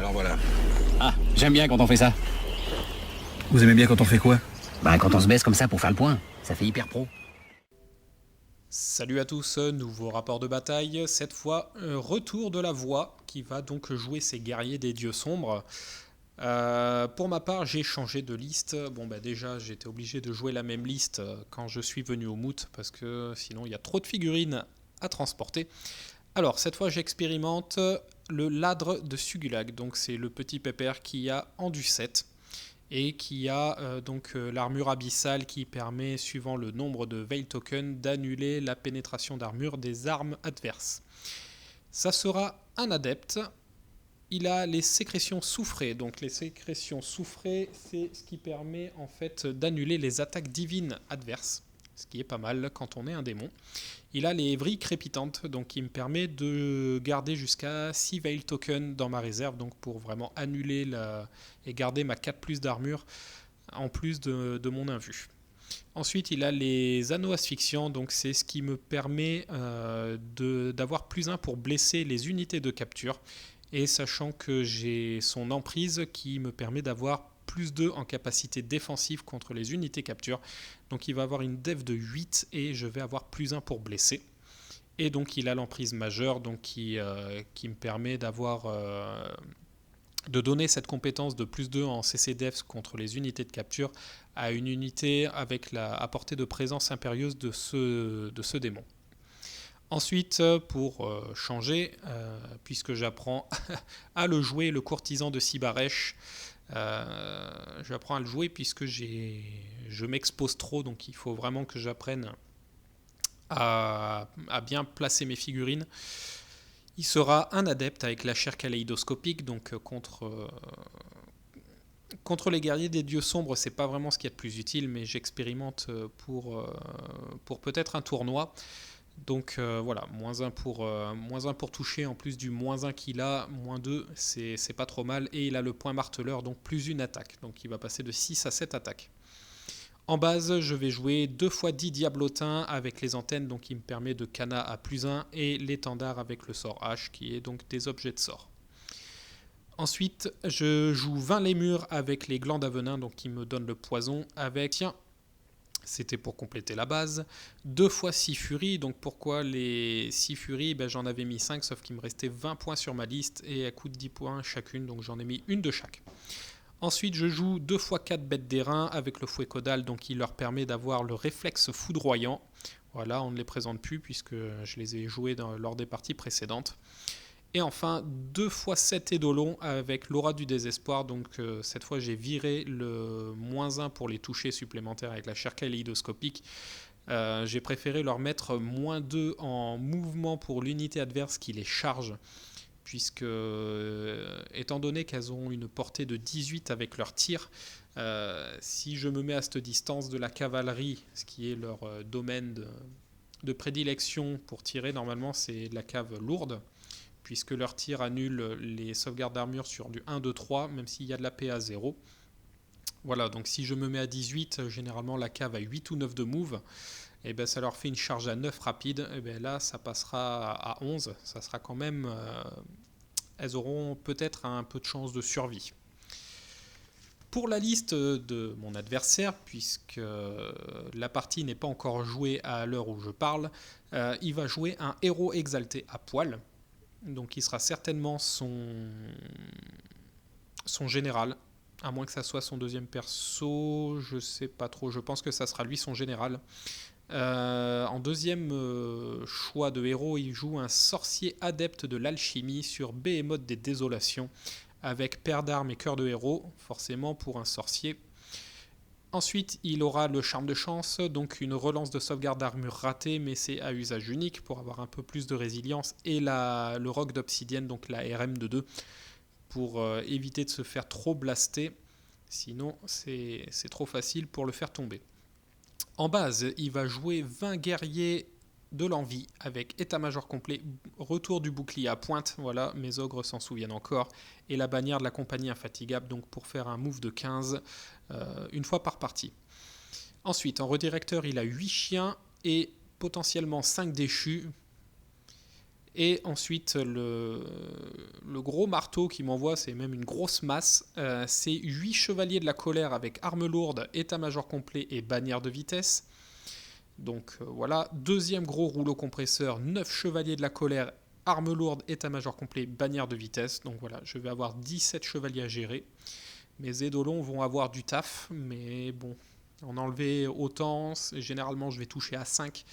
Alors voilà. Ah, j'aime bien quand on fait ça. Vous aimez bien quand on fait quoi? Bah, quand on se baisse comme ça pour faire le point. Ça fait hyper pro. Salut à tous, nouveau rapport de bataille, cette fois retour de la voix qui va donc jouer ces guerriers des dieux sombres. Pour ma part j'ai changé de liste, bon bah déjà j'étais obligé de jouer la même liste quand je suis venu au Moot parce que sinon il y a trop de figurines à transporter. Alors cette fois j'expérimente le ladre de Sugulag, donc c'est le petit pépère qui a en du 7. Et qui a l'armure abyssale qui permet, suivant le nombre de Veil Token, d'annuler la pénétration d'armure des armes adverses. Ça sera un adepte. Il a les sécrétions soufrées. Donc les sécrétions soufrées, c'est ce qui permet en fait d'annuler les attaques divines adverses, ce qui est pas mal quand on est un démon. Il a les vrilles crépitantes, donc qui me permet de garder jusqu'à 6 Veil Token dans ma réserve, donc pour vraiment annuler et garder ma 4+ d'armure en plus de mon invu. Ensuite, il a les anneaux asphyxiants, donc c'est ce qui me permet d'avoir +1 pour blesser les unités de capture, et sachant que j'ai son emprise qui me permet d'avoir +2 en capacité défensive contre les unités capture. Donc il va avoir une def de 8 et je vais avoir +1 pour blesser. Et donc il a l'emprise majeure donc qui me permet de donner cette compétence de +2 en CC def contre les unités de capture à une unité avec la portée de présence impérieuse de ce démon. Ensuite, pour changer, puisque j'apprends à le jouer, le courtisan de Sibarèche, j'apprends à le jouer puisque je m'expose trop, donc il faut vraiment que j'apprenne à bien placer mes figurines. Il sera un adepte avec la chair kaléidoscopique, donc contre les guerriers des dieux sombres, c'est pas vraiment ce qu'il y a de plus utile, mais j'expérimente pour peut-être un tournoi. Donc voilà, -1 pour toucher, en plus du -1 qu'il a, -2, c'est pas trop mal. Et il a le point marteleur, donc +1 attaque. Donc il va passer de 6 à 7 attaques. En base, je vais jouer 2 x 10 diablotins avec les antennes, donc qui me permet de cana à +1, et l'étendard avec le sort H, qui est donc des objets de sort. Ensuite, je joue 20 lémures avec les glands d'avenin, donc qui me donnent le poison, avec... Tiens, c'était pour compléter la base. 2 x 6 furies. Donc pourquoi les 6 furies? J'en avais mis 5, sauf qu'il me restait 20 points sur ma liste et elles coûtent 10 points chacune, donc j'en ai mis une de chaque. Ensuite, je joue 2 x 4 bêtes d'airain avec le fouet caudal, donc il leur permet d'avoir le réflexe foudroyant. Voilà, on ne les présente plus puisque je les ai joués lors des parties précédentes. Et enfin, 2 x 7 édolons avec l'aura du désespoir. Donc cette fois, j'ai viré le -1 pour les toucher supplémentaires avec la chair kaléidoscopique. J'ai préféré leur mettre -2 en mouvement pour l'unité adverse qui les charge, puisque étant donné qu'elles ont une portée de 18 avec leur tir, si je me mets à cette distance de la cavalerie, ce qui est leur domaine de prédilection pour tirer, normalement c'est la cave lourde, puisque leur tir annule les sauvegardes d'armure sur du 1, 2, 3, même s'il y a de la PA 0. Voilà, donc si je me mets à 18, généralement la cave a 8 ou 9 de move, et ça leur fait une charge à 9 rapide, et là ça passera à 11, ça sera quand même... elles auront peut-être un peu de chance de survie. Pour la liste de mon adversaire, puisque la partie n'est pas encore jouée à l'heure où je parle, il va jouer un héros exalté à poil. Donc il sera certainement son général, à moins que ça soit son deuxième perso, je sais pas trop, je pense que ça sera lui son général. En deuxième choix de héros, il joue un sorcier adepte de l'alchimie sur Behemoth des Désolations, avec paire d'armes et cœur de héros, forcément pour un sorcier. Ensuite, il aura le charme de chance, donc une relance de sauvegarde d'armure ratée, mais c'est à usage unique pour avoir un peu plus de résilience, et le roc d'obsidienne, donc la RM de 2, pour éviter de se faire trop blaster, sinon c'est trop facile pour le faire tomber. En base, il va jouer 20 guerriers de l'envie avec état-major complet, retour du bouclier à pointe, voilà, mes ogres s'en souviennent encore, et la bannière de la compagnie infatigable, donc pour faire un move de 15 une fois par partie. Ensuite, en redirecteur, il a 8 chiens et potentiellement 5 déchus. Et ensuite, le gros marteau qui m'envoie, c'est même une grosse masse. C'est 8 chevaliers de la colère avec arme lourde, état-major complet et bannière de vitesse. Donc voilà, deuxième gros rouleau compresseur, 9 chevaliers de la colère, arme lourde, état-major complet, bannière de vitesse. Donc voilà, je vais avoir 17 chevaliers à gérer. Mes édolons vont avoir du taf, mais bon, en enlever autant, généralement je vais toucher à 5.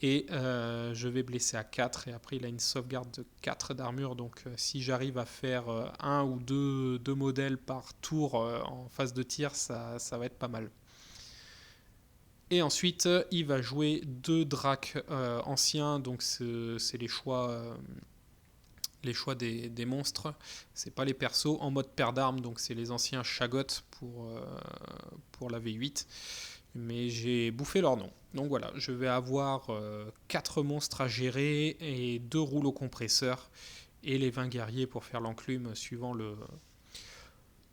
Et je vais blesser à 4. Et après, il a une sauvegarde de 4 d'armure. Donc, si j'arrive à faire un ou deux modèles par tour en phase de tir, ça va être pas mal. Et ensuite, il va jouer 2 dracs anciens. Donc, c'est les choix des monstres. C'est pas les persos en mode paire d'armes. Donc, c'est les anciens Chagot pour la V8. Mais j'ai bouffé leur nom. Donc voilà, je vais avoir 4 monstres à gérer et 2 rouleaux compresseurs et les 20 guerriers pour faire l'enclume suivant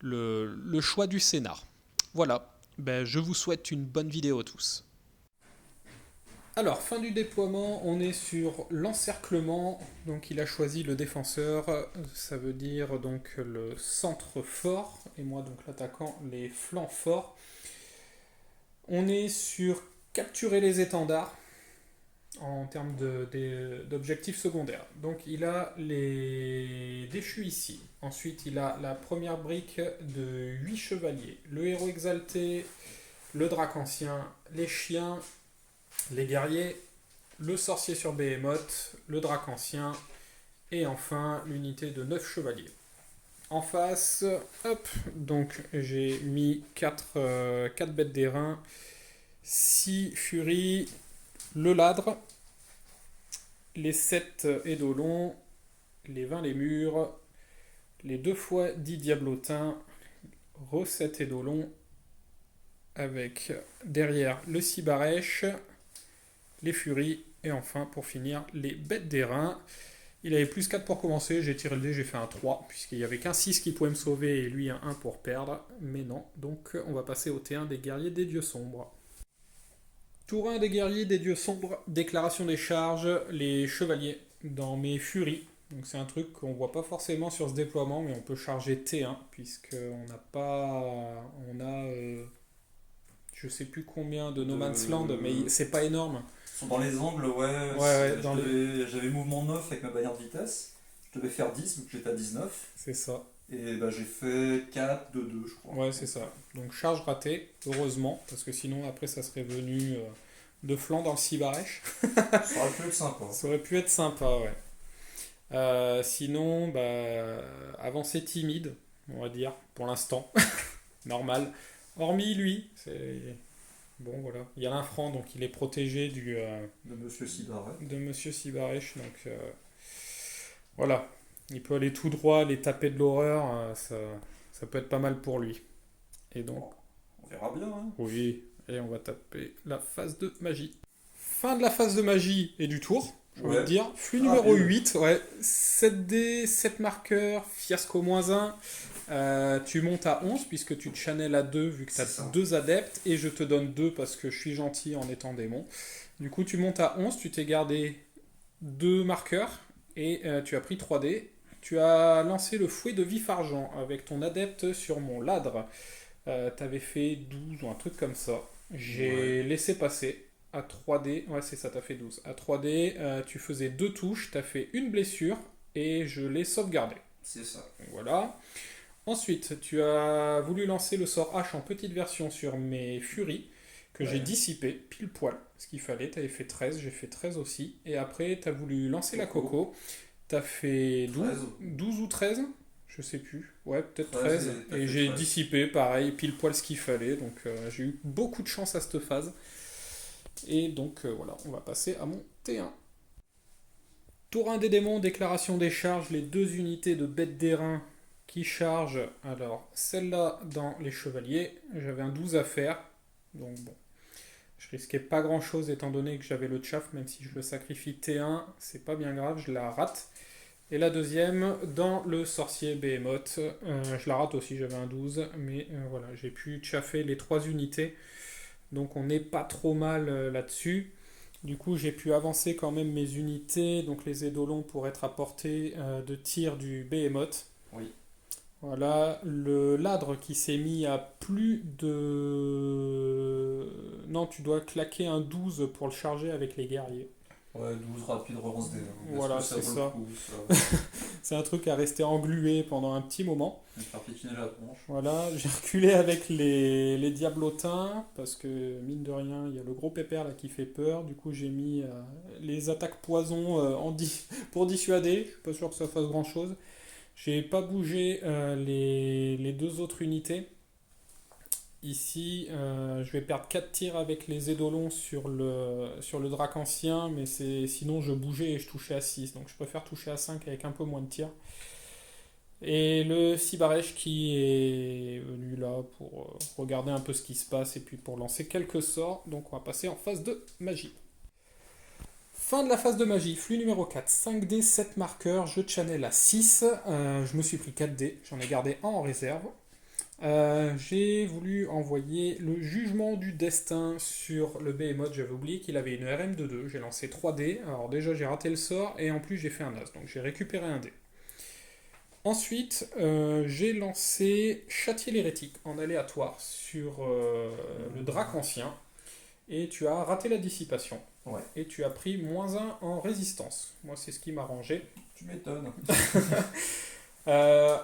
le choix du scénar. Voilà, je vous souhaite une bonne vidéo à tous. Alors, fin du déploiement, on est sur l'encerclement. Donc il a choisi le défenseur, ça veut dire donc le centre fort, et moi donc l'attaquant, les flancs forts. On est sur capturer les étendards en termes d'objectifs secondaires. Donc il a les déchus ici. Ensuite il a la première brique de 8 chevaliers. Le héros exalté, le drac ancien, les chiens, les guerriers, le sorcier sur Behemoth, le drac ancien et enfin l'unité de 9 chevaliers. En face, hop, donc j'ai mis 4 bêtes d'airain, 6 furies, le ladre, les 7 édolons, les 20 lémures, les 2 fois 10 diablotins, re-7 édolons, avec derrière le cibarèche, les furies, et enfin pour finir les bêtes d'airain. Il avait plus 4 pour commencer, j'ai tiré le dé, j'ai fait un 3, puisqu'il n'y avait qu'un 6 qui pouvait me sauver et lui un 1 pour perdre. Mais non, donc on va passer au T1 des guerriers des dieux sombres. Tour 1 des guerriers des dieux sombres, déclaration des charges, les chevaliers dans mes furies. Donc c'est un truc qu'on voit pas forcément sur ce déploiement, mais on peut charger T1, puisqu'on n'a pas... On a... je sais plus combien de No Man's Land, mais c'est pas énorme. Sont dans les angles, ouais. J'avais mouvement 9 avec ma bannière de vitesse. Je devais faire 10, vu que j'étais à 19. C'est ça. Et j'ai fait 4 de 2, je crois. Ouais, c'est ça. Donc charge ratée, heureusement, parce que sinon après ça serait venu de flanc dans le cibarèche. Ça aurait pu être sympa. Ça aurait pu être sympa, ouais. Sinon, avancée timide, on va dire, pour l'instant. Normal. Hormis lui, c'est... Bon, voilà. Il y a l'infrant, donc il est protégé de Monsieur Cibarèche. De Monsieur Cibarèche, donc voilà. Il peut aller tout droit, les taper de l'horreur, ça peut être pas mal pour lui. Et donc... On verra bien, hein. Oui, et on va taper la phase de magie. Fin de la phase de magie et du tour, j'ai envie de dire. Flux numéro 8, ouais. 7 dés, 7 marqueurs, fiasco -1. Tu montes à 11 puisque tu te channels à 2 vu que tu as 2 adeptes et je te donne 2 parce que je suis gentil en étant démon. Du coup tu montes à 11, tu t'es gardé 2 marqueurs et tu as pris 3 dés. Tu as lancé le fouet de vif argent avec ton adepte sur mon ladre. Tu avais fait 12 ou un truc comme ça. J'ai laissé passer à 3D. Ouais c'est ça, tu as fait 12. À 3D, tu faisais 2 touches, tu as fait une blessure et je l'ai sauvegardé. C'est ça. Voilà. Ensuite, tu as voulu lancer le sort H en petite version sur mes furies, que j'ai dissipé, pile poil, ce qu'il fallait. Tu avais fait 13, j'ai fait 13 aussi. Et après, tu as voulu lancer la coco. Tu as fait 12 ou 13, je sais plus. Ouais, peut-être 13. Et j'ai dissipé, pareil, pile poil ce qu'il fallait. Donc j'ai eu beaucoup de chance à cette phase. Et donc voilà, on va passer à mon T1. Tour 1 des démons, déclaration des charges, les 2 unités de bêtes d'airain qui charge. Alors celle-là dans les chevaliers, j'avais un 12 à faire, donc bon, je risquais pas grand chose étant donné que j'avais le chaff, même si je le sacrifie T1, c'est pas bien grave, je la rate. Et la deuxième dans le sorcier Behemoth, je la rate aussi, j'avais un 12, mais voilà, j'ai pu chaffer les 3 unités, donc on n'est pas trop mal là-dessus. Du coup, j'ai pu avancer quand même mes unités, donc les édolons pour être à portée de tir du Behemoth. Oui. Voilà, le ladre qui s'est mis à plus de... Non, tu dois claquer un 12 pour le charger avec les guerriers. Ouais, 12 rapide relance des. Voilà, c'est vaut ça. le coup, ça. C'est un truc à rester englué pendant un petit moment. Je vais faire piquiner la tronche. Voilà, j'ai reculé avec les diablotins, parce que mine de rien, il y a le gros pépère là qui fait peur. Du coup, j'ai mis les attaques poison pour dissuader. Je suis pas sûr que ça fasse grand chose. J'ai pas bougé les deux autres unités. Ici, je vais perdre 4 tirs avec les édolons sur le drac ancien, mais sinon je bougeais et je touchais à 6, donc je préfère toucher à 5 avec un peu moins de tirs. Et le Sibarèche qui est venu là pour regarder un peu ce qui se passe et puis pour lancer quelques sorts, donc on va passer en phase de magie. Fin de la phase de magie, flux numéro 4, 5D, 7 marqueurs, je channel à 6, je me suis pris 4D, j'en ai gardé un en réserve. J'ai voulu envoyer le jugement du destin sur le Behemoth. J'avais oublié qu'il avait une RM de 2. J'ai lancé 3D. Alors déjà j'ai raté le sort et en plus j'ai fait un as. Donc j'ai récupéré un dé. Ensuite j'ai lancé Châtier l'hérétique en aléatoire sur le drac ancien. Et tu as raté la dissipation. Ouais. Et tu as pris -1 en résistance. Moi c'est ce qui m'a arrangé. Tu m'étonnes.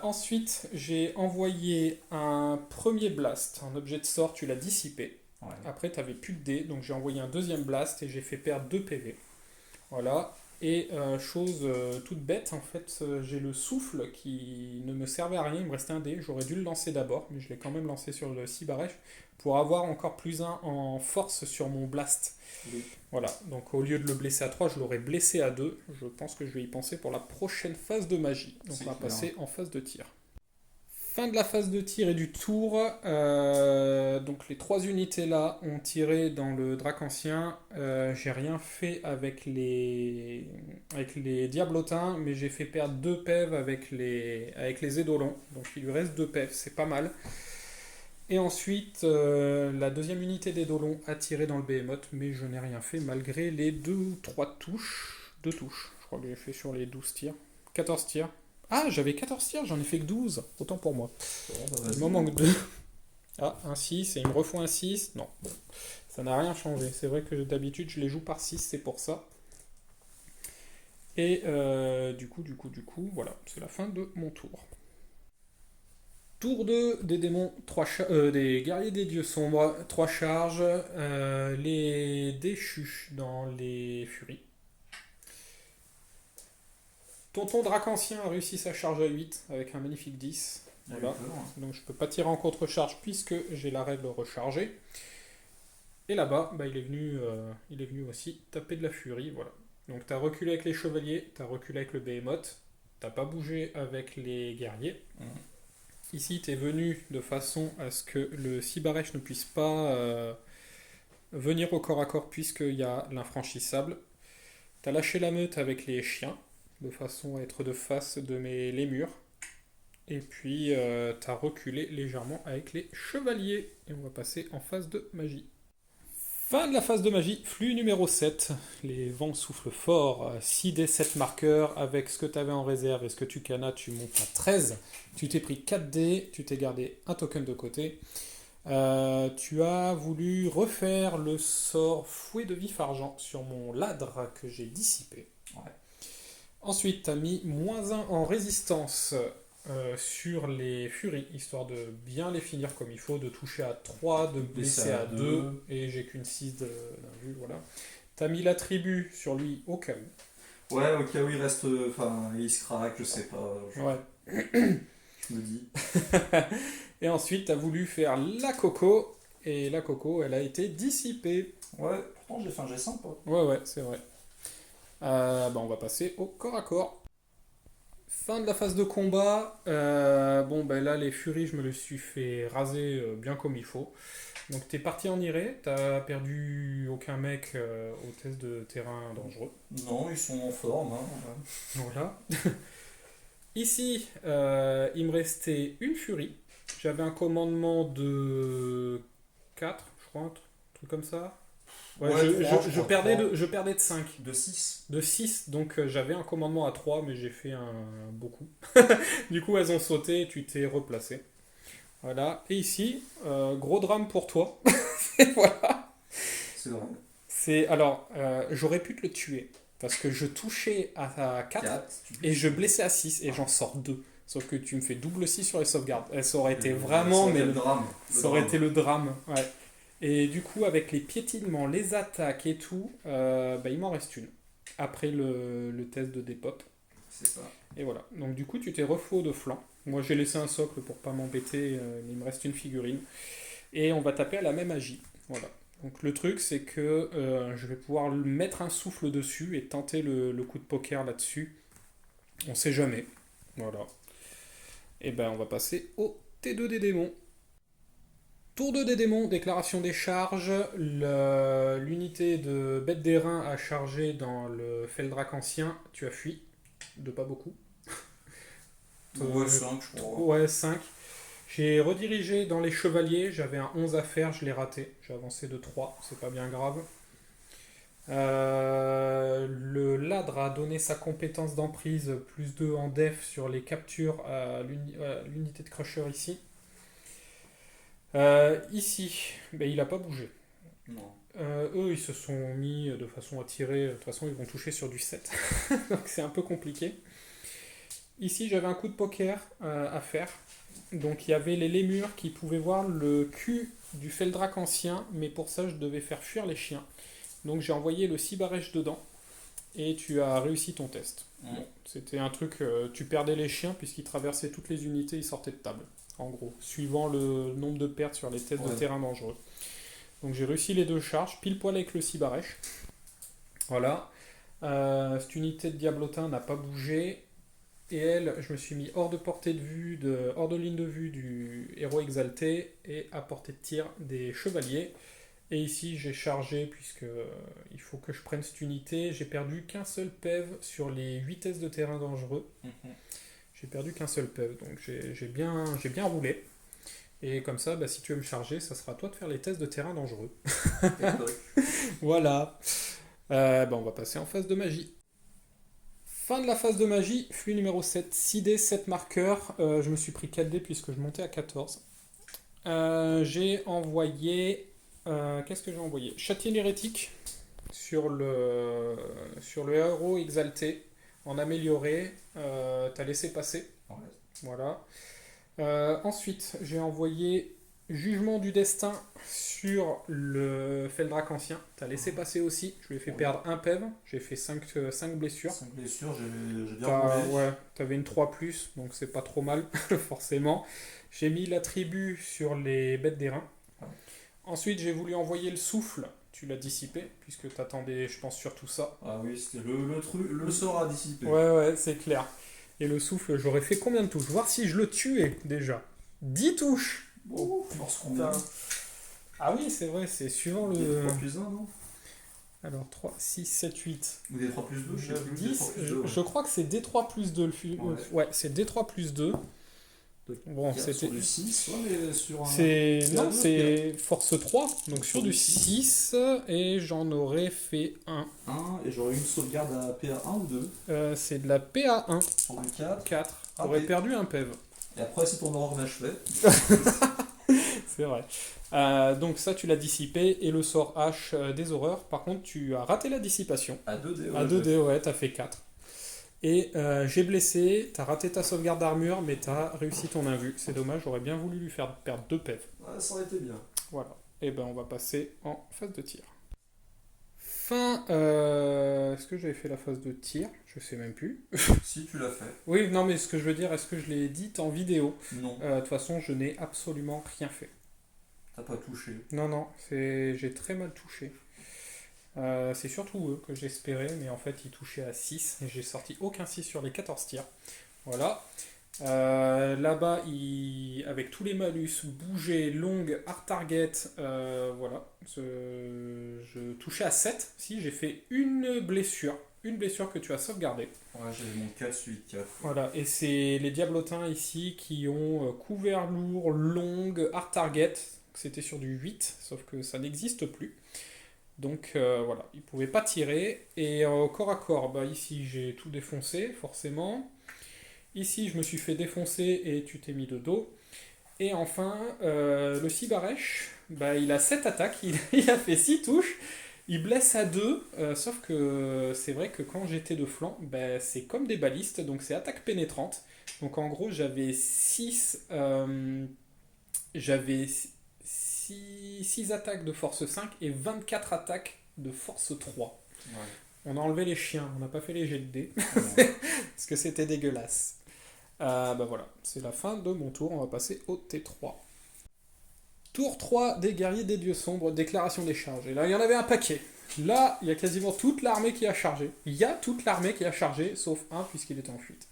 Ensuite, j'ai envoyé un premier blast. Un objet de sort, tu l'as dissipé. Ouais. Après, tu n'avais plus de dés, donc j'ai envoyé un deuxième blast et j'ai fait perdre 2 PV. Voilà. Et chose toute bête, en fait, j'ai le souffle qui ne me servait à rien. Il me restait un dé. J'aurais dû le lancer d'abord, mais je l'ai quand même lancé sur le Sibarèche pour avoir encore +1 en force sur mon blast. Oui. Voilà, donc au lieu de le blesser à 3, je l'aurais blessé à 2. Je pense que je vais y penser pour la prochaine phase de magie. Donc on va passer en phase de tir. Fin de la phase de tir et du tour. Donc les 3 unités là ont tiré dans le drac ancien. J'ai rien fait avec les diablotins, mais j'ai fait perdre 2 PEV avec les édolons. Donc il lui reste 2 PEV, c'est pas mal. Et ensuite, la deuxième unité des Dolons a tiré dans le Behemoth, mais je n'ai rien fait malgré les 2 ou 3 touches. 2 touches, je crois que j'ai fait sur les 12 tirs. 14 tirs. Ah, j'avais 14 tirs, j'en ai fait que 12. Autant pour moi. Il m'en manque 2. Ah, un 6, et il me refout un 6. Non, bon, ça n'a rien changé. C'est vrai que d'habitude, je les joue par 6, c'est pour ça. Et du coup, voilà, c'est la fin de mon tour. Tour 2 des démons, des guerriers des dieux sombres, 3 charges, les déchus dans les furies. Tonton Drac Ancien a réussi sa charge à 8 avec un magnifique 10. Voilà. Donc je peux pas tirer en contre-charge puisque j'ai la règle rechargée. Et là-bas, il est venu aussi taper de la furie. Voilà. Donc tu as reculé avec les chevaliers, tu as reculé avec le Behemoth, t'as pas bougé avec les guerriers. Ici, tu es venu de façon à ce que le Sibarèche ne puisse pas venir au corps à corps puisqu'il y a l'infranchissable. Tu as lâché la meute avec les chiens de façon à être de face de les murs. Et puis, tu as reculé légèrement avec les chevaliers. Et on va passer en phase de magie. Fin de la phase de magie, flux numéro 7. Les vents soufflent fort. 6D, 7 marqueurs. Avec ce que tu avais en réserve et ce que tu canas, tu montes à 13. Tu t'es pris 4D, tu t'es gardé un token de côté. Tu as voulu refaire le sort fouet de vif argent sur mon ladre que j'ai dissipé. Ouais. Ensuite, tu as mis -1 en résistance sur les furies, histoire de bien les finir comme il faut, de toucher à 3, de blesser à 2, et j'ai qu'une 6 d'invue, voilà. T'as mis l'attribut sur lui au cas où. Ouais, au cas où il reste, il se craque, je sais pas. Ouais. Je me dis. Et ensuite, t'as voulu faire la coco, et la coco, elle a été dissipée. Ouais, pourtant j'ai fait un jet sympa. Ouais, c'est vrai. On va passer au corps à corps. Fin de la phase de combat. Là, les furies, je me les suis fait raser bien comme il faut. Donc, t'es parti en iré. T'as perdu aucun mec au test de terrain dangereux. Non, ils sont en forme. Hein. Voilà. Ici, il me restait une furie. J'avais un commandement de 4, je crois, un truc comme ça. Ouais, Ouais, trois, je crois, perdais trois. je perdais de 5. De 6. De 6, donc j'avais un commandement à 3, mais j'ai fait beaucoup. Du coup, elles ont sauté et tu t'es replacé. Voilà. Et ici, gros drame pour toi. Et voilà. C'est vrai. Alors, j'aurais pu te le tuer. Parce que je touchais à 4 4. et je blessais à 6 et j'en sors 2. Sauf que tu me fais double 6 sur les sauvegardes. Ça aurait été vraiment... le drame. Ça aurait été le drame. Ouais. Et du coup, avec les piétinements, les attaques et tout, il m'en reste une. Après le test de dépop. C'est ça. Et voilà. Donc du coup, tu t'es refait de flanc. Moi, j'ai laissé un socle pour pas m'embêter, mais il me reste une figurine. Et on va taper à la même magie. Voilà. Donc le truc, c'est que je vais pouvoir mettre un souffle dessus et tenter le coup de poker là-dessus. On sait jamais. Voilà. Et ben, on va passer au T2 des démons. Tour 2 des démons, déclaration des charges. L'unité de bête d'airain a chargé dans le Feldrak ancien. Tu as fui. De pas beaucoup. Ouais, 5, je crois. Ouais, 5. J'ai redirigé dans les chevaliers. J'avais un 11 à faire, je l'ai raté. J'ai avancé de 3, c'est pas bien grave. Le ladre a donné sa compétence d'emprise plus 2 en def sur les captures à l'unité de crusher ici. Ici, il n'a pas bougé. Non. Eux, ils se sont mis de façon à tirer. De toute façon, ils vont toucher sur du 7. Donc, c'est un peu compliqué. Ici, j'avais un coup de poker à faire. Donc, il y avait les lémures qui pouvaient voir le cul du Feldrak ancien. Mais pour ça, je devais faire fuir les chiens. Donc, j'ai envoyé le Sibarèche dedans. Et tu as réussi ton test. Bon, c'était un truc... tu perdais les chiens puisqu'ils traversaient toutes les unités. Ils sortaient de table. En gros, suivant le nombre de pertes sur les tests de terrain dangereux. Donc j'ai réussi les 2 charges, pile poil avec le Sibarèche. Voilà. Cette unité de Diablotin n'a pas bougé. Et elle, je me suis mis hors de portée de vue, hors de ligne de vue du héros exalté et à portée de tir des chevaliers. Et ici, j'ai chargé, puisque il faut que je prenne cette unité. J'ai perdu qu'un seul PEV sur les 8 tests de terrain dangereux. J'ai perdu qu'un seul PEV, donc j'ai bien roulé. Et comme ça, si tu veux me charger, ça sera à toi de faire les tests de terrain dangereux. Voilà. On va passer en phase de magie. Fin de la phase de magie, flux numéro 7, 6D, 7 marqueurs. Je me suis pris 4D puisque je montais à 14. J'ai envoyé... qu'est-ce que j'ai envoyé? Châtier l'hérétique sur le héros exalté. En amélioré, t'as laissé passer. Ouais. Voilà. Ensuite, j'ai envoyé Jugement du destin sur le Feldrak ancien. T'as laissé passer aussi. Je lui ai fait perdre un PEV. J'ai fait 5 blessures. 5 blessures, j'ai bien roulé. Ouais, t'avais une 3+, donc c'est pas trop mal, forcément. J'ai mis l'attribut sur les bêtes d'airain. Ouais. Ensuite, j'ai voulu envoyer le souffle. Tu l'as dissipé, puisque t'attendais, je pense, surtout ça. Ah oui, c'était le sort à dissiper. Ouais, c'est clair. Et le souffle, j'aurais fait combien de touches? Voir si je le tuais, déjà. 10 touches. Oh, force combien? Ah oui, c'est vrai, c'est suivant le... Des 3 plus 1, non? Alors, 3, 6, 7, 8... Ou des 3 plus 2, je sais plus. 10, Des 3+2, je crois que c'est D3 plus 2. Ouais, c'est D3 plus 2. Bon, c'était... Sur du 6, ouais, mais sur un... Non, c'est force 3, donc sur du 6, et j'en aurais fait 1. 1, et j'aurais eu une sauvegarde à PA1 ou 2? C'est de la PA1. Sur du 4. 4. T'aurais perdu un PEV. Et après, c'est ton aurore inachevé. C'est vrai. Donc ça, tu l'as dissipé, et le sort H des horreurs, par contre, tu as raté la dissipation. À 2D, ouais. À 2D, ouais, t'as fait 4. Et j'ai blessé, t'as raté ta sauvegarde d'armure, mais t'as réussi ton invu. C'est dommage, j'aurais bien voulu lui faire perdre 2 PEV. Ouais, ça aurait été bien. Voilà. Et on va passer en phase de tir. Est-ce que j'avais fait la phase de tir? Je sais même plus. Si, tu l'as fait. Oui, non, mais ce que je veux dire, est-ce que je l'ai dit en vidéo? Non. De toute façon, je n'ai absolument rien fait. T'as pas touché. Non, j'ai très mal touché. C'est surtout eux que j'espérais, mais en fait, ils touchaient à 6, et j'ai sorti aucun 6 sur les 14 tirs. Voilà. Là-bas, avec tous les malus, bouger, longue, hard target, voilà. Je touchais à 7. Si, j'ai fait une blessure que tu as sauvegardée. Ouais, j'avais mon 4 suivi de 4. Voilà, et c'est les diablotins ici qui ont couvert lourd, longue, hard target. C'était sur du 8, sauf que ça n'existe plus. Donc voilà, il pouvait pas tirer. Et au corps à corps, bah, ici j'ai tout défoncé, forcément. Ici je me suis fait défoncer et tu t'es mis de dos. Et enfin, le Sibarèche, bah, il a 7 attaques, il a fait 6 touches. Il blesse à 2, sauf que c'est vrai que quand j'étais de flanc, bah, c'est comme des balistes, donc c'est attaque pénétrante. Donc en gros, j'avais 6 attaques de force 5 et 24 attaques de force 3. Ouais. On a enlevé les chiens, on n'a pas fait les jets de dés, Ouais. parce que c'était dégueulasse. Bah voilà, c'est la fin de mon tour, on va passer au T3. Tour 3 des guerriers des dieux sombres, déclaration des charges. Et là, il y en avait un paquet. Là, il y a quasiment toute l'armée qui a chargé. Il y a toute l'armée qui a chargé, sauf un, puisqu'il était en fuite.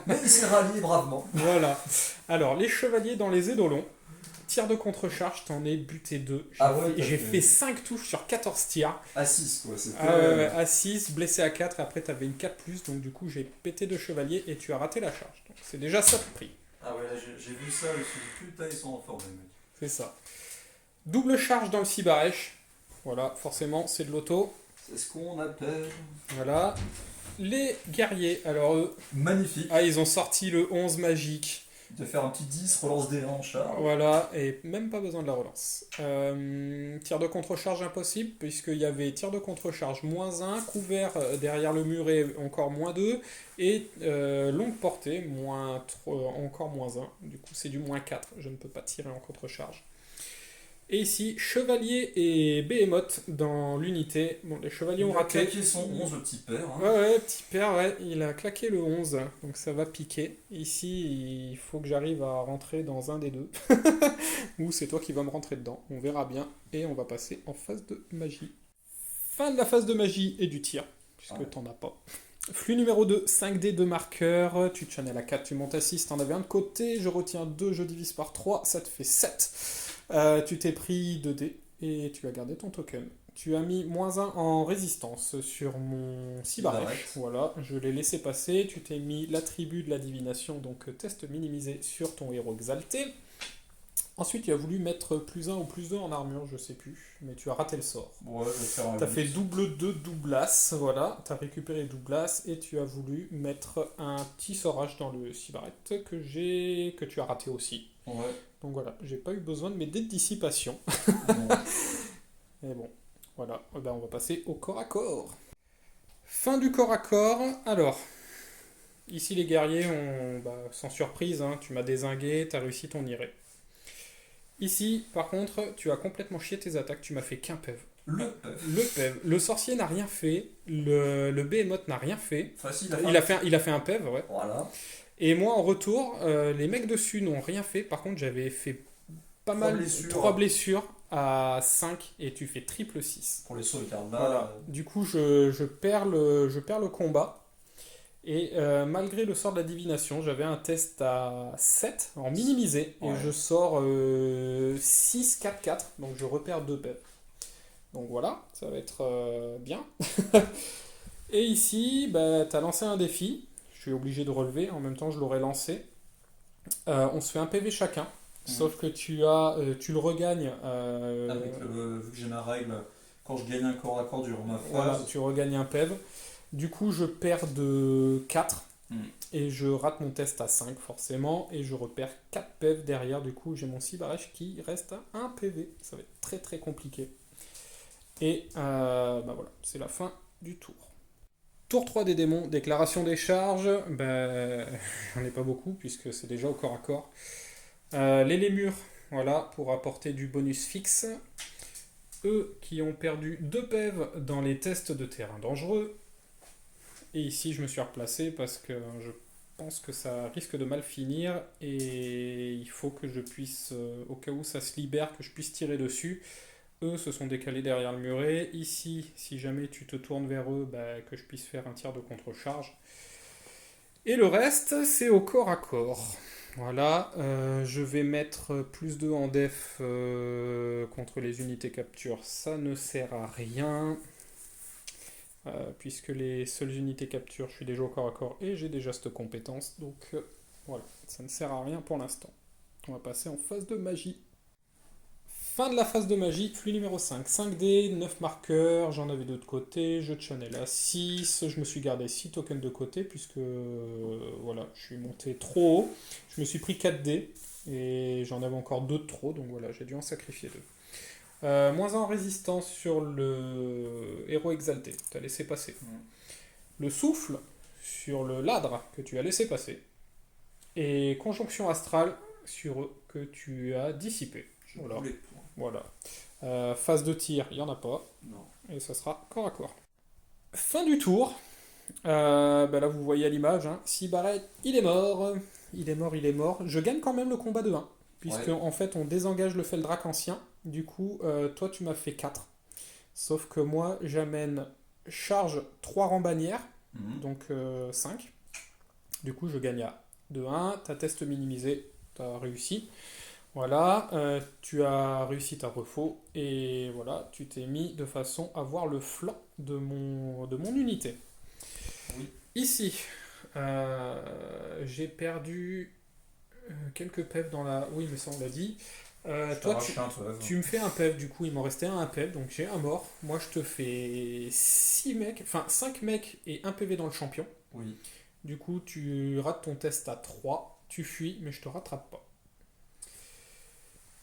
Mais il s'est rallié bravement. Voilà. Alors, les chevaliers dans les édolons. Tir de contre-charge, t'en ai buté 2. J'ai fait 5 touches sur 14 tirs. À 6, quoi. C'était... À 6, blessé à 4, et après t'avais une 4+, donc du coup j'ai pété 2 chevaliers et tu as raté la charge. Donc c'est déjà ça de prix. Ah ouais, là j'ai vu ça, je me suis dit, putain, ils sont en forme, les mecs. C'est ça. Double charge dans le Sibarèche. Voilà, forcément, c'est de l'auto. C'est ce qu'on appelle... Voilà. Les guerriers, alors eux... Magnifique. Ah, ils ont sorti le 11 magique. De faire un petit 10, relance des 1 en charge. Voilà, et même pas besoin de la relance. Tir de contre-charge impossible, puisqu'il y avait tir de contre-charge -1, couvert derrière le muret encore -2, et longue portée, encore -1. Du coup, c'est du -4, je ne peux pas tirer en contre-charge. Et ici, chevalier et behemoth dans l'unité. Bon, les chevaliers ont raté. Il a claqué son 11, le petit père. Hein. Ouais, petit père, ouais. Il a claqué le 11, donc ça va piquer. Ici, il faut que j'arrive à rentrer dans un des deux. Ou c'est toi qui vas me rentrer dedans. On verra bien. Et on va passer en phase de magie. Fin de la phase de magie et du tir, puisque t'en as pas. Flux numéro 2, 5 dés de marqueur. Tu channel à 4, tu montes à 6, t'en avais un de côté. Je retiens 2, je divise par 3, ça te fait 7. Tu t'es pris 2 dés et tu as gardé ton token. Tu as mis -1 en résistance sur mon Sibarèche. Voilà, je l'ai laissé passer. Tu t'es mis l'attribut de la divination, donc test minimisé sur ton héros exalté. Ensuite, tu as voulu mettre +1 ou +2 en armure, je sais plus, mais tu as raté le sort. Ouais, je vais faire un... T'as fait double 2 doublas, voilà, t'as récupéré doublas et tu as voulu mettre un petit sorage dans le Sibarèche que tu as raté aussi. Ouais. Donc voilà, j'ai pas eu besoin de mes dés de dissipation. Bon. Et bon, voilà, ben on va passer au corps à corps. Fin du corps à corps. Alors, ici les guerriers ont, sans surprise, hein, tu m'as dézingué, t'as réussi ton iré. Ici, par contre, tu as complètement chié tes attaques, tu m'as fait qu'un PEV. Le PEV. Le PEV. Le sorcier n'a rien fait, le behemoth n'a rien fait. Enfin, si, il a fait un PEV, ouais. Voilà. Et moi, en retour, les mecs dessus n'ont rien fait. Par contre, j'avais fait pas mal, 3 blessures à 5 et tu fais triple 6. Pour les sauts de karma. Voilà. Du coup, je perds le combat. Et malgré le sort de la divination, j'avais un test à 7 en minimisé. Et je sors 6, 4, 4. Donc je repère 2 PEV. Donc voilà, ça va être bien. Et ici, t'as lancé un défi. Je suis obligé de relever. En même temps, je l'aurais lancé. On se fait un PV chacun. Sauf que tu le regagnes. Avec vu que j'ai ma règle, quand je gagne un corps à corps durant ma phase. Voilà, tu regagnes un PEV. Du coup, je perds de 4 et je rate mon test à 5 forcément et je repère 4 PEV derrière. Du coup, j'ai mon Sibarèche qui reste à 1 PV. Ça va être très très compliqué. Et voilà, c'est la fin du tour. Tour 3 des démons, déclaration des charges. J'en ai pas beaucoup puisque c'est déjà au corps à corps. Les lémures, voilà, pour apporter du bonus fixe. Eux qui ont perdu 2 PEV dans les tests de terrain dangereux. Et ici, je me suis replacé parce que je pense que ça risque de mal finir et il faut que je puisse, au cas où ça se libère, que je puisse tirer dessus. Eux se sont décalés derrière le muret. Ici, si jamais tu te tournes vers eux, que je puisse faire un tir de contre-charge. Et le reste, c'est au corps à corps. Voilà, je vais mettre +2 en def contre les unités capture. Ça ne sert à rien. Puisque les seules unités capture, je suis déjà au corps à corps et j'ai déjà cette compétence, donc voilà, ça ne sert à rien pour l'instant. On va passer en phase de magie. Fin de la phase de magie, flux numéro 5. 5D, 9 marqueurs, j'en avais 2 de côté, jeu de channel à 6, je me suis gardé 6 tokens de côté puisque voilà, je suis monté trop haut. Je me suis pris 4D et j'en avais encore 2 de trop, donc voilà, j'ai dû en sacrifier 2. Moins 1 en résistance sur le héros exalté, tu as laissé passer. Le souffle sur le ladre que tu as laissé passer. Et conjonction astrale sur eux que tu as dissipé. Voilà. Phase de tir, il n'y en a pas. Non. Et ça sera corps à corps. Fin du tour. Là, vous voyez à l'image. Hein. Sibaret, il est mort. Il est mort. Je gagne quand même le combat de 1. Puisque, en fait, on désengage le Feldrac ancien. Du coup, toi, tu m'as fait 4. Sauf que moi, j'amène charge 3 rangs bannières. Donc 5. Du coup, je gagne à 2-1. Ta test minimisé. Tu as réussi. Voilà, tu as réussi ta refaux et voilà, tu t'es mis de façon à voir le flanc de mon unité. Oui. Ici, j'ai perdu quelques PEV dans la... Oui, mais ça on l'a dit. Toi, tu me fais un PEV, du coup, il m'en restait un PEV, donc j'ai un mort. Moi, je te fais 6 mecs, enfin 5 mecs et un PV dans le champion. Oui. Du coup, tu rates ton test à 3, tu fuis, mais je te rattrape pas.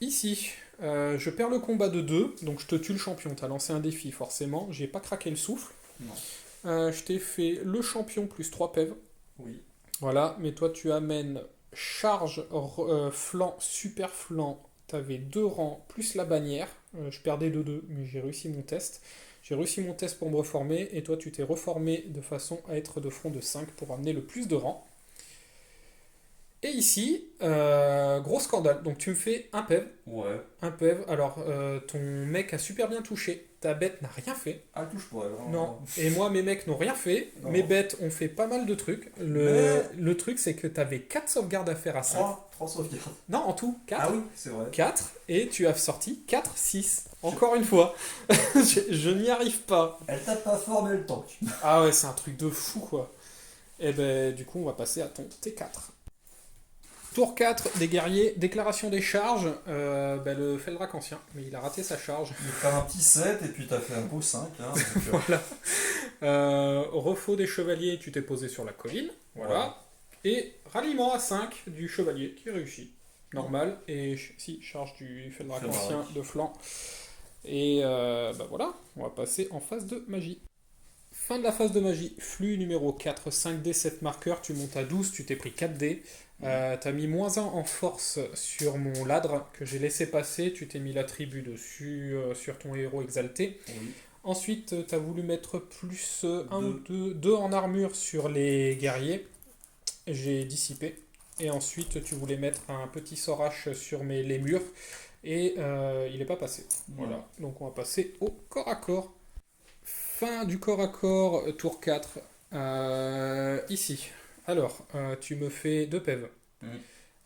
Ici, je perds le combat de 2, donc je te tue le champion. Tu as lancé un défi, forcément. J'ai pas craqué le souffle. Non. Je t'ai fait le champion plus 3 PEV. Oui. Voilà, mais toi, tu amènes charge, flanc, super flanc. Tu avais 2 rangs plus la bannière. Je perdais de 2, mais j'ai réussi mon test. J'ai réussi mon test pour me reformer, et toi, tu t'es reformé de façon à être de front de 5 pour amener le plus de rangs. Et ici, gros scandale. Donc tu me fais un PEV. Ouais. Un PEV. Alors, ton mec a super bien touché. Ta bête n'a rien fait. Ah, touche pas, vraiment. Non. Et moi, mes mecs n'ont rien fait. Non. Mes bêtes ont fait pas mal de trucs. Le truc, c'est que tu avais 4 sauvegardes à faire à 5. 3 sauvegardes. Non, en tout, 4. Ah oui, c'est vrai. 4. Et tu as sorti 4, 6. Encore une fois. je n'y arrive pas. Elle tape pas fort, mais elle tank. Ah ouais, c'est un truc de fou, quoi. Et ben, du coup, on va passer à ton T4. Tour 4 des guerriers, déclaration des charges, le Feldrac ancien, mais il a raté sa charge. Il fait un petit 7 et puis t'as fait un beau 5. Hein, donc, voilà. Refaux des chevaliers, tu t'es posé sur la colline. Voilà. Ouais. Et ralliement à 5 du chevalier qui réussit. Normal. Et si, charge du Feldrac ancien de flanc. Et voilà, on va passer en phase de magie. Fin de la phase de magie, flux numéro 4, 5D, 7 marqueurs, tu montes à 12, tu t'es pris 4D. T'as mis moins 1 en force sur mon ladre que j'ai laissé passer, tu t'es mis l'attribut dessus sur ton héros exalté. Oui. Ensuite, t'as voulu mettre plus 1 ou 2 en armure sur les guerriers. J'ai dissipé. Et ensuite, tu voulais mettre un petit sort H sur les murs. Et il n'est pas passé. Voilà. Donc on va passer au corps à corps. Fin du corps à corps, tour 4. Ici. Alors, tu me fais 2 PEV.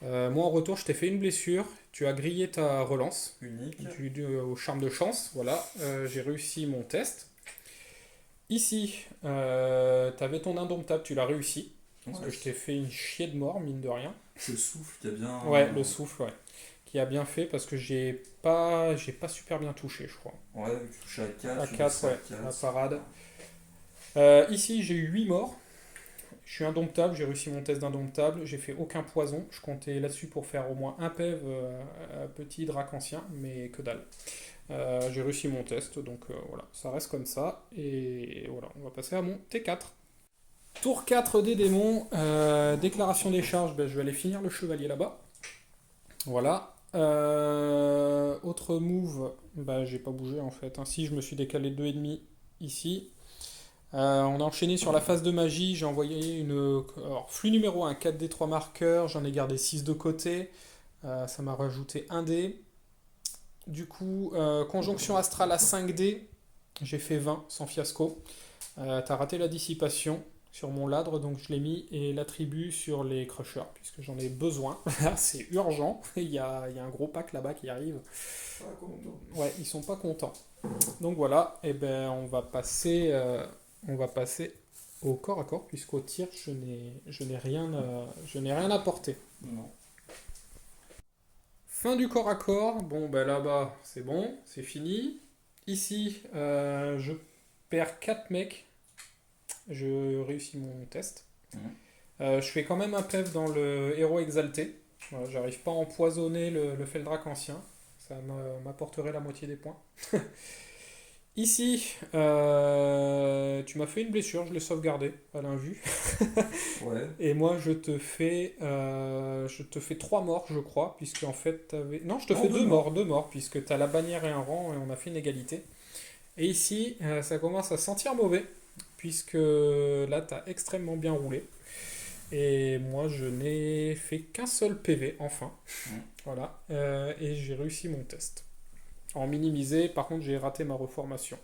Moi, en retour, je t'ai fait une blessure. Tu as grillé ta relance. Unique. Au charme de chance. Voilà. J'ai réussi mon test. Ici, tu avais ton indomptable. Tu l'as réussi. Parce que je t'ai fait une chier de mort, mine de rien. C'est le souffle qui a bien... Ouais, le souffle, ouais. Qui a bien fait parce que j'ai pas super bien touché, je crois. Ouais, tu touches à 4. À 4, ouais. 4, la parade. Ici, j'ai eu 8 morts. Je suis indomptable, j'ai réussi mon test d'indomptable, j'ai fait aucun poison, je comptais là-dessus pour faire au moins un PEV petit drac ancien, mais que dalle. J'ai réussi mon test, donc voilà, ça reste comme ça, et voilà, on va passer à mon T4. Tour 4 des démons, déclaration des charges, je vais aller finir le chevalier là-bas. Voilà. Autre move, j'ai pas bougé en fait, si je me suis décalé de 2,5 ici. On a enchaîné sur la phase de magie, j'ai envoyé flux numéro 1, 4D 3 marqueurs, j'en ai gardé 6 de côté, ça m'a rajouté 1 D. Du coup, conjonction astrale à 5D, j'ai fait 20 sans fiasco. T'as raté la dissipation sur mon ladre, donc je l'ai mis, et l'attribut sur les crushers, puisque j'en ai besoin. C'est urgent, il y a un gros pack là-bas qui arrive. Ouais, ils sont pas contents. Donc voilà, et on va passer au corps à corps, puisqu'au tir, je n'ai rien apporté. Non. Fin du corps à corps. Bon, ben là-bas, c'est bon, c'est fini. Ici, je perds 4 mecs. Je réussis mon test. Je fais quand même un PEV dans le héros exalté. Voilà, j'arrive pas à empoisonner le Feldrac ancien. Ça m'apporterait la moitié des points. Ici, tu m'as fait une blessure, je l'ai sauvegardé à l'invue. Ouais. Et moi, je te fais 3 morts, je crois, puisque en fait, non, je te fais 2 morts, puisque tu as la bannière et un rang, et on a fait une égalité. Et ici, ça commence à sentir mauvais, puisque là, tu as extrêmement bien roulé. Et moi, je n'ai fait qu'un seul PV, enfin. Voilà. Et j'ai réussi mon test. En minimisé, par contre, j'ai raté ma reformation.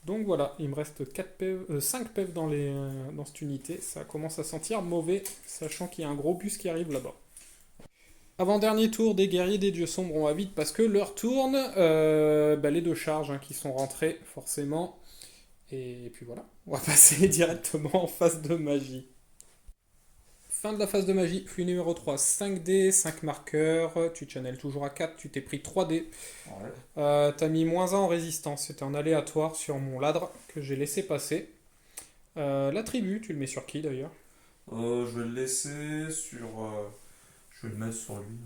Donc voilà, il me reste 5 PV dans cette unité. Ça commence à sentir mauvais, sachant qu'il y a un gros bus qui arrive là-bas. Avant-dernier tour des guerriers des dieux sombres, on va vite parce que l'heure tourne. Les 2 charges qui sont rentrées, forcément. Et puis voilà, on va passer directement en phase de magie. Fin de la phase de magie, flux numéro 3, 5D, 5 marqueurs, tu channels toujours à 4, tu t'es pris 3D. Ouais. T'as mis -1 en résistance, c'était en aléatoire sur mon ladre que j'ai laissé passer. L'attribut, tu le mets sur qui d'ailleurs? Je vais le laisser sur... je vais le mettre sur lui.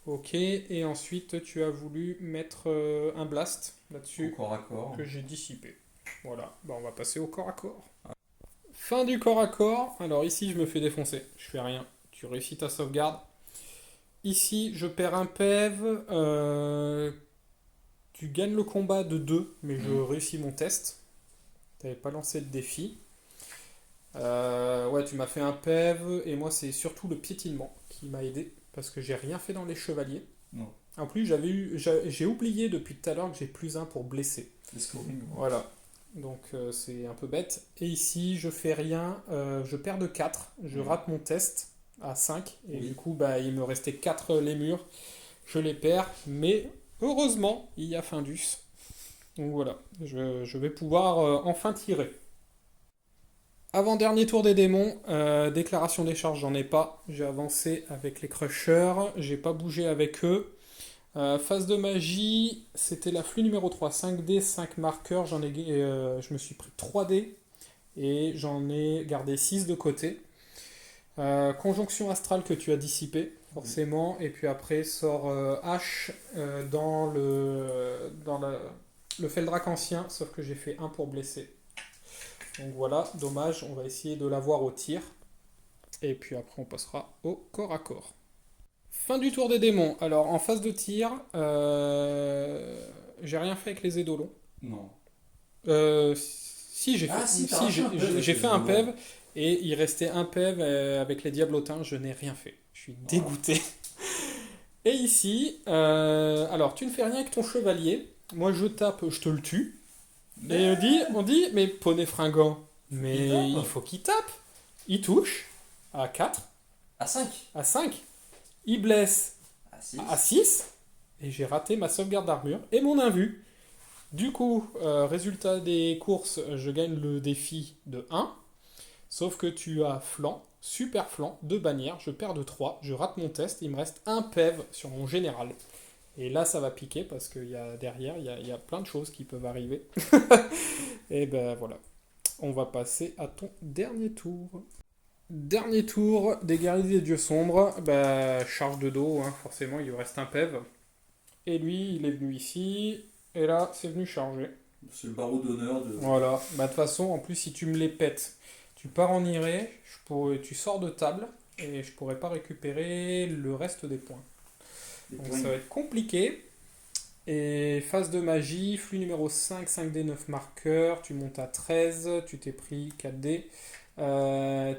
Ok, et ensuite tu as voulu mettre un blast là-dessus. Au corps à corps. Que j'ai dissipé. Voilà, on va passer au corps à corps. Fin du corps à corps. Alors ici, je me fais défoncer. Je fais rien. Tu réussis ta sauvegarde. Ici, je perds un PEV. Tu gagnes le combat de 2, mais je réussis mon test. Tu n'avais pas lancé de défi. Ouais, tu m'as fait un PEV. Et moi, c'est surtout le piétinement qui m'a aidé. Parce que j'ai rien fait dans les chevaliers. Non. En plus, j'ai oublié depuis tout à l'heure que j'ai +1 pour blesser. Voilà. Donc c'est un peu bête. Et ici, je fais rien. Je perds de 4. Je rate mon test à 5. Et du coup, il me restait 4 lémures. Je les perds. Mais heureusement, il y a Findus. Donc voilà. Je vais pouvoir enfin tirer. Avant-dernier tour des démons. Déclaration des charges, j'en ai pas. J'ai avancé avec les crushers. J'ai pas bougé avec eux. Phase de magie, c'était la flux numéro 3, 5D, 5 marqueurs, je me suis pris 3D et j'en ai gardé 6 de côté. Conjonction astrale que tu as dissipé, forcément, et puis après sort H dans le Feldrac ancien, sauf que j'ai fait 1 pour blesser. Donc voilà, dommage, on va essayer de l'avoir au tir, et puis après on passera au corps à corps. Fin du tour des démons. Alors, en phase de tir, j'ai rien fait avec les édolons. Non. Si, j'ai fait un PEV et il restait un PEV avec les diablotins. Je n'ai rien fait. Je suis dégoûté. Et ici, alors, tu ne fais rien avec ton chevalier. Moi, je tape, je te le tue. Et on dit, mais poney fringant, mais il faut qu'il tape. Il touche à 4. À 5. À 5. Il blesse à 6 et j'ai raté ma sauvegarde d'armure et mon invu. Du coup, résultat des courses, je gagne le défi de 1. Sauf que tu as flanc, super flanc, 2 bannières, je perds de 3, je rate mon test, il me reste un PEV sur mon général. Et là, ça va piquer parce que derrière, il y a plein de choses qui peuvent arriver. Et ben voilà, on va passer à ton dernier tour. Dernier tour des guerriers des dieux sombres, charge de dos, forcément il lui reste un PEV. Et lui il est venu ici, et là c'est venu charger. C'est le barreau d'honneur de... Voilà, de toute façon en plus si tu me les pètes, tu pars en iré, tu sors de table, et je pourrais pas récupérer le reste des points. Donc ça va être compliqué. Et phase de magie, flux numéro 5, 5D, 9 marqueurs, tu montes à 13, tu t'es pris 4D.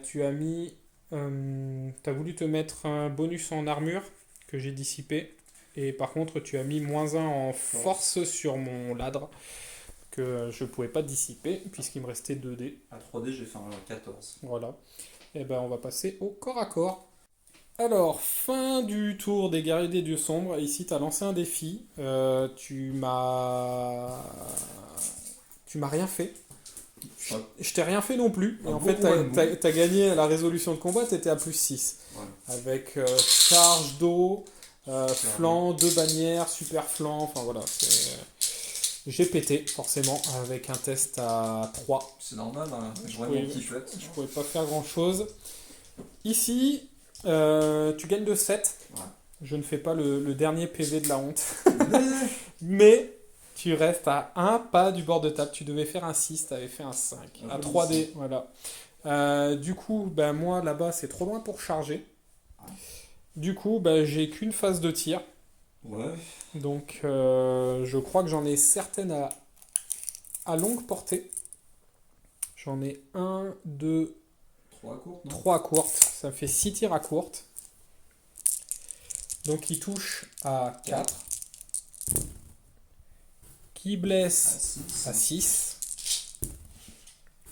Tu as mis... t'as voulu te mettre un bonus en armure que j'ai dissipé. Et par contre, tu as mis -1 en force sur mon ladre que je pouvais pas dissiper puisqu'il me restait 2D. À 3D, j'ai fait un 14. Voilà. Et on va passer au corps à corps. Alors, fin du tour des guerriers des dieux sombres. Ici, tu as lancé un défi. Tu m'as rien fait. Je t'ai rien fait non plus. Et en fait, t'as gagné à la résolution de combat, t'étais à +6. Ouais. Avec charge d'eau, Flanc, 2 bannières, super flanc, enfin voilà. J'ai pété, forcément, avec un test à 3. C'est normal, hein. Je pouvais pas faire grand chose. Ici, tu gagnes de 7. Ouais. Je ne fais pas le dernier PV de la honte. Mais tu restes à un pas du bord de table. Tu devais faire un 6, tu avais fait un 5. À 3D, voilà. Du coup, ben, moi là-bas, c'est trop loin pour charger. Du coup, ben, j'ai qu'une phase de tir. Ouais. Donc, je crois que j'en ai certaines à longue portée. J'en ai 1, 2, 3 à courte. Ça me fait 6 tirs à courte. Donc, il touche à 4. Qui blesse à 6.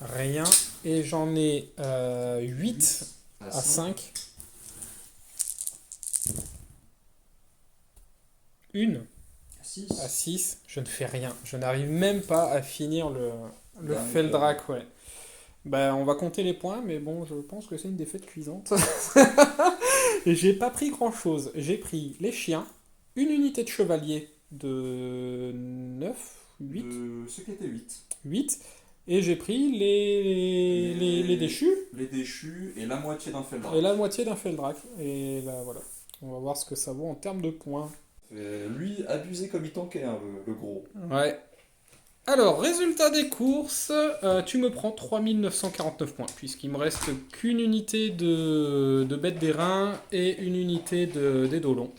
Rien. Et j'en ai 8 à 5. Une à 6. Je ne fais rien. Je n'arrive même pas à finir le Feldrak, ouais. Ben, on va compter les points, mais bon, je pense que c'est une défaite cuisante. J'ai pas pris grand chose. J'ai pris les chiens, une unité de chevalier de 9, 8. Ce qui était 8. 8. Et j'ai pris les déchus. Les déchus et la moitié d'un Feldrak. Et la moitié d'un Feldrak. Et là, voilà. On va voir ce que ça vaut en termes de points. Lui, abusé comme il tankait, hein, le gros. Ouais. Alors, résultat des courses, tu me prends 3949 points, puisqu'il me reste qu'une unité de bête des reins et une unité des dolons.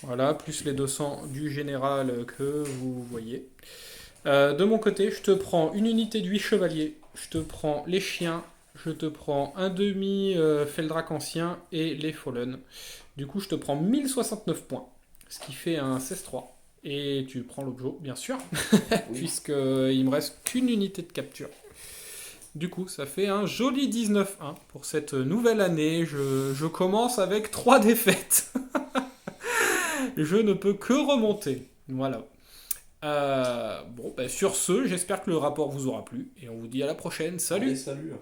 Voilà, plus les 200 du général que vous voyez. De mon côté, je te prends une unité de 8 chevaliers, je te prends les chiens, je te prends un demi Feldrak ancien et les Fallen. Du coup, je te prends 1069 points, ce qui fait un 16-3. Et tu prends l'objet, bien sûr, puisqu'il me reste qu'une unité de capture. Du coup, ça fait un joli 19-1 pour cette nouvelle année. Je commence avec 3 défaites. Je ne peux que remonter. Voilà. Bon, ben, sur ce, j'espère que le rapport vous aura plu. Et on vous dit à la prochaine. Salut! Allez, salut!